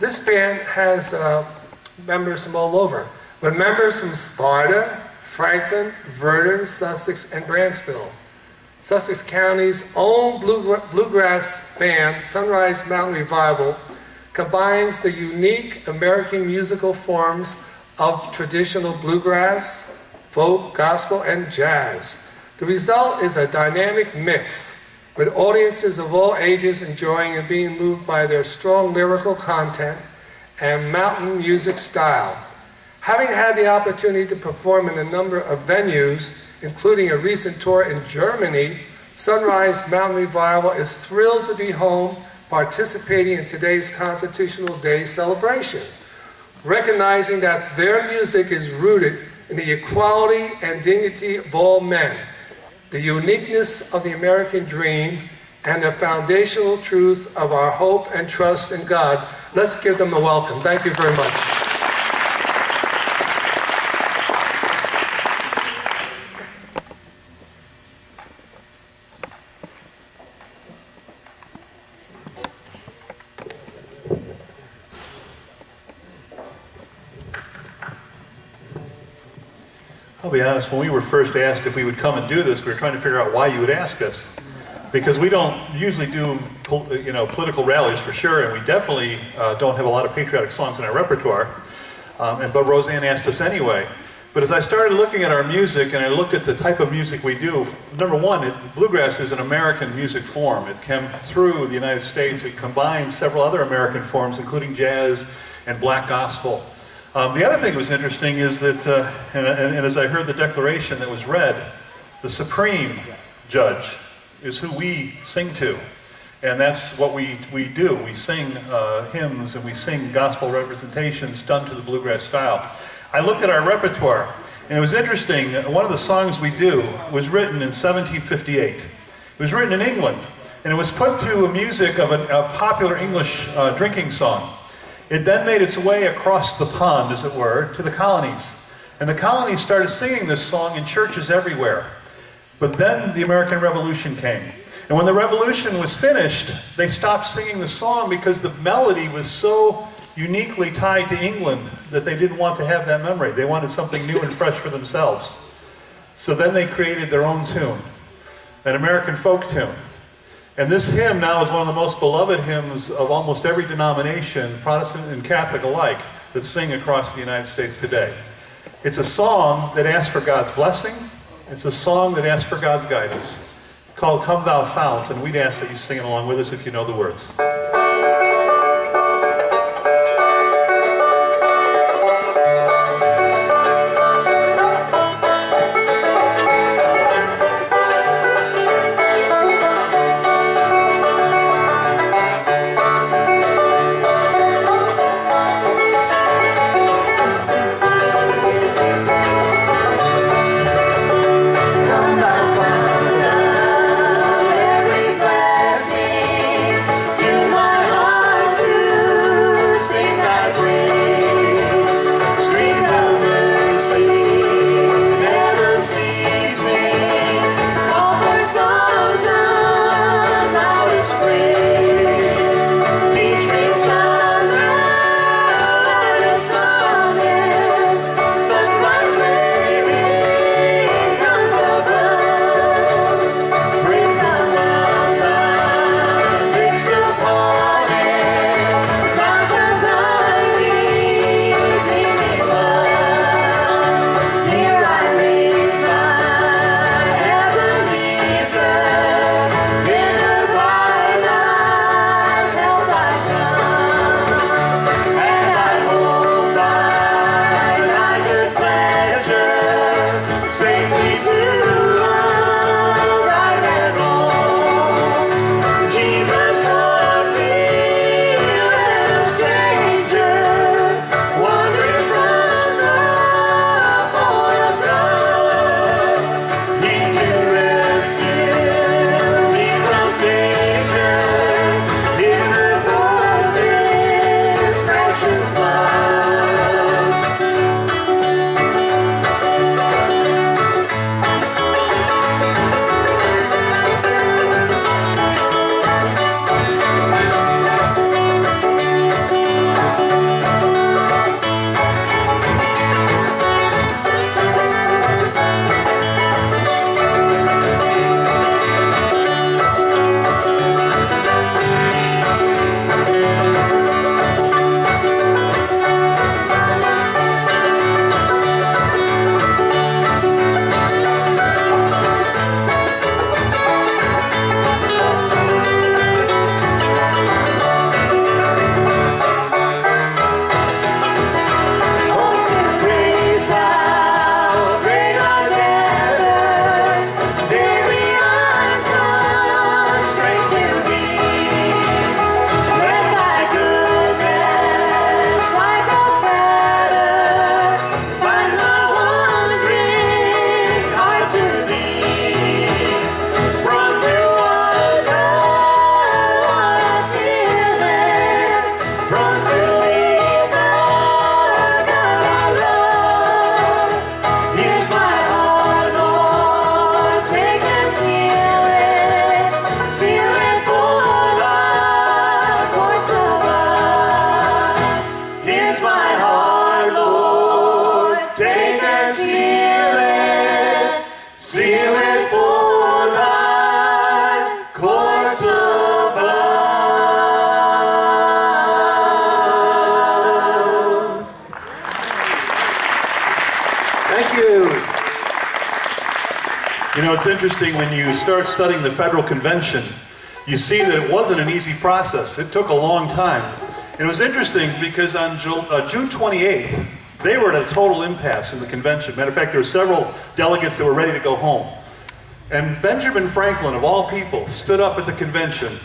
This band has members from all over, with members from Sparta, Franklin, Vernon, Sussex, and Branchville. Sussex County's own bluegrass band, Sonrise Mountain Revival, combines the unique American musical forms of traditional bluegrass, folk, gospel, and jazz. The result is a dynamic mix, with audiences of all ages enjoying and being moved by their strong lyrical content and mountain music style. Having had the opportunity to perform in a number of venues, including a recent tour in Germany, Sonrise Mountain Revival is thrilled to be home participating in today's Constitutional Day celebration, recognizing that their music is rooted in the equality and dignity of all men, the uniqueness of the American dream, and the foundational truth of our hope and trust in God. Let's give them a welcome. Thank you very much. I'll be honest, when we were first asked if we would come and do this, we were trying to figure out why you would ask us. Because we don't usually do political rallies for sure, and we definitely don't have a lot of patriotic songs in our repertoire. But Roseanne asked us anyway. But as I started looking at our music and I looked at the type of music we do, number one, bluegrass is an American music form. It came through the United States. It combines several other American forms, including jazz and black gospel. The other thing that was interesting is that, and as I heard the declaration that was read, the supreme judge is who we sing to. And that's what we do. We sing hymns and we sing gospel representations done to the bluegrass style. I looked at our repertoire, and it was interesting. One of the songs we do was written in 1758. It was written in England, and it was put to music of a popular English drinking song. It then made its way across the pond, as it were, to the colonies. And the colonies started singing this song in churches everywhere. But then the American Revolution came. And when the Revolution was finished, they stopped singing the song because the melody was so uniquely tied to England that they didn't want to have that memory. They wanted something new and fresh for themselves. So then they created their own tune, an American folk tune. And this hymn now is one of the most beloved hymns of almost every denomination, Protestant and Catholic alike, that sing across the United States today. It's a song that asks for God's blessing. It's a song that asks for God's guidance. It's called Come Thou Fount, and we'd ask that you sing it along with us if you know the words. Tomorrow know, it's interesting when you start studying the Federal Convention, you see that it wasn't an easy process. It took a long time. And it was interesting because on June 28th, they were at a total impasse in the convention. Matter of fact, there were several delegates that were ready to go home. And Benjamin Franklin, of all people, stood up at the convention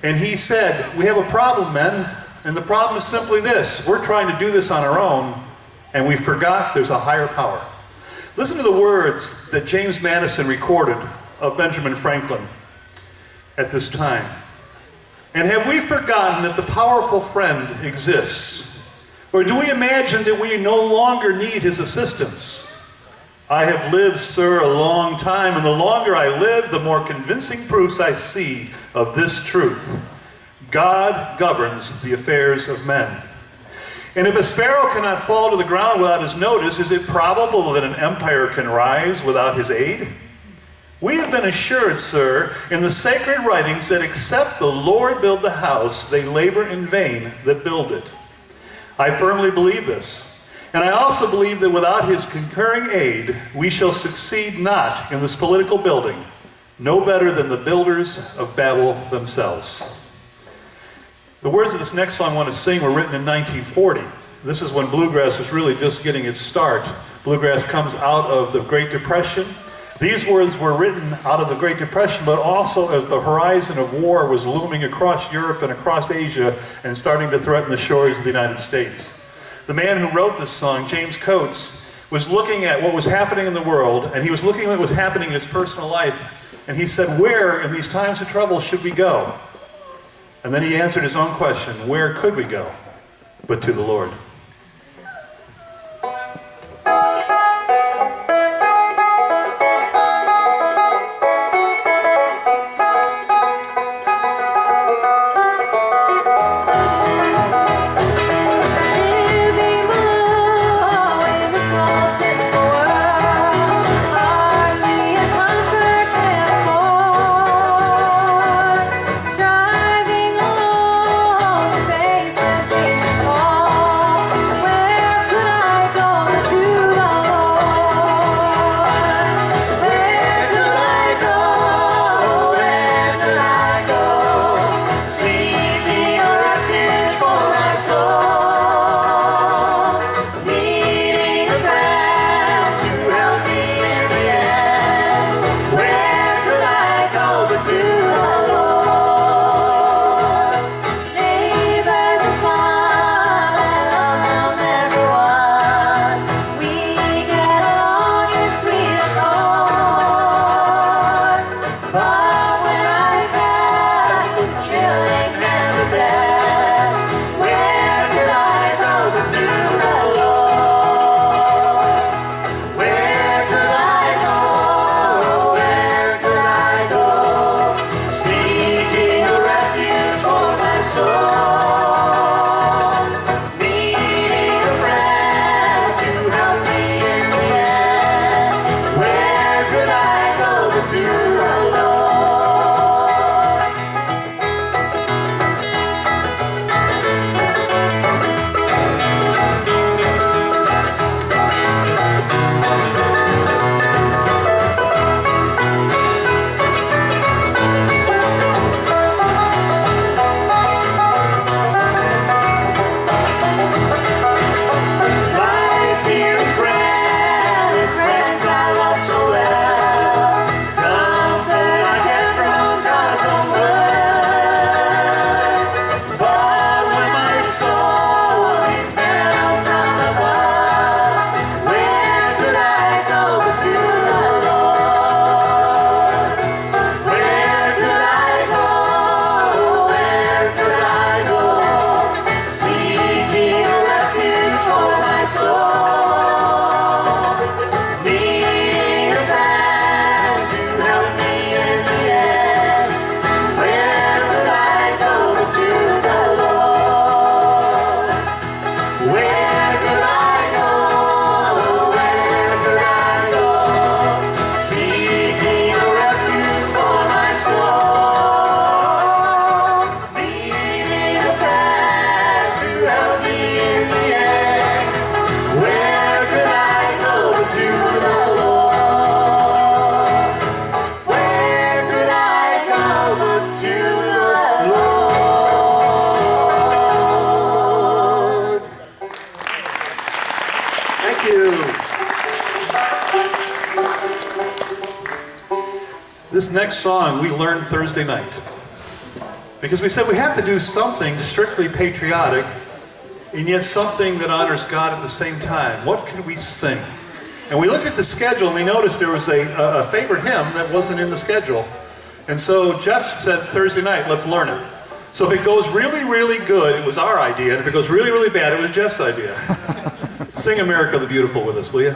and he said, "We have a problem, men, and the problem is simply this. We're trying to do this on our own, and we forgot there's a higher power." Listen to the words that James Madison recorded of Benjamin Franklin at this time. "And have we forgotten that the powerful friend exists? Or do we imagine that we no longer need his assistance? I have lived, sir, a long time, and the longer I live, the more convincing proofs I see of this truth. God governs the affairs of men. And if a sparrow cannot fall to the ground without his notice, is it probable that an empire can rise without his aid? We have been assured, sir, in the sacred writings that except the Lord build the house, they labor in vain that build it. I firmly believe this, and I also believe that without his concurring aid, we shall succeed not in this political building, no better than the builders of Babel themselves." The words of this next song I want to sing were written in 1940. This is when bluegrass was really just getting its start. Bluegrass comes out of the Great Depression. These words were written out of the Great Depression, but also as the horizon of war was looming across Europe and across Asia and starting to threaten the shores of the United States. The man who wrote this song, James Coates, was looking at what was happening in the world, and he was looking at what was happening in his personal life, and he said, "Where in these times of trouble should we go?" And then he answered his own question, where could we go but to the Lord? this next song we learned Thursday night. Because we said we have to do something strictly patriotic and yet something that honors God at the same time. What could we sing? And we looked at the schedule and we noticed there was a favorite hymn that wasn't in the schedule. And so Jeff said Thursday night, let's learn it. So if it goes really, really good, it was our idea. And if it goes really, really bad, it was Jeff's idea. Sing America the Beautiful with us, will you?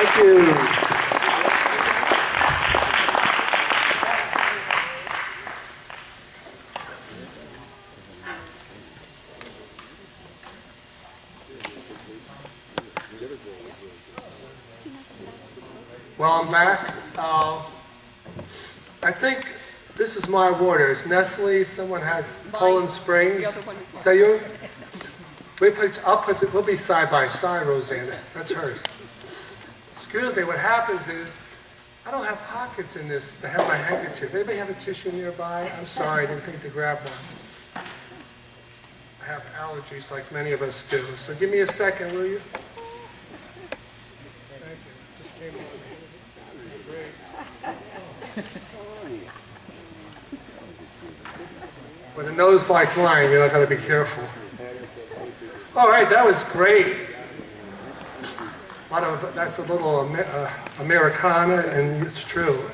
Thank you. Well, I'm back. I think this is my water. It's Nestle. Someone has Poland Springs. Is that yours? We'll be side by side, Rosanna. That's hers. Excuse me, what happens is, I don't have pockets in this to have my handkerchief. Anybody have a tissue nearby? I'm sorry, I didn't think to grab one. I have allergies like many of us do. So give me a second, will you? Thank you. Just came on. Great. With a nose like mine, you're not going to be careful. All right, that was great. That's a little Americana, and it's true.